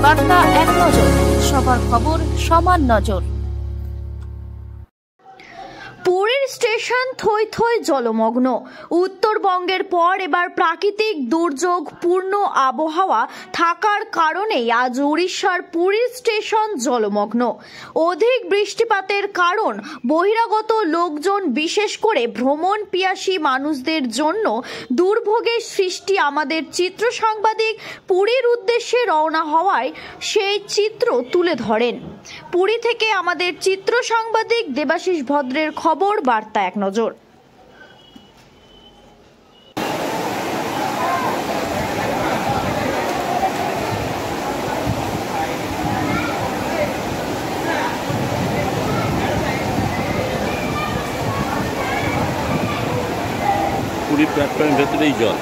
বার্তা এক নজর, সবার খবর সমান নজর। পুরীর স্টেশন থই থই জলমগ্ন। উত্তরবঙ্গের পর এবার প্রাকৃতিক দুর্যোগ পূর্ণ আবহাওয়া থাকার কারণেই আজ উড়িষ্যার পুরীর স্টেশন জলমগ্ন। অধিক বৃষ্টিপাতের কারণ বহিরাগত লোকজন, বিশেষ করে ভ্রমণ পিয়াসী মানুষদের জন্য দুর্ভোগের সৃষ্টি। আমাদের চিত্র সাংবাদিক পুরীর উদ্দেশ্যে রওনা হওয়ায় সেই চিত্র তুলে ধরেন। পুরী থেকে আমাদের চিত্র সাংবাদিক দেবাশিস ভদ্রের খবর, বার্তা এক নজর। পুরী প্ল্যাটফর্মের ভেতরেই জল।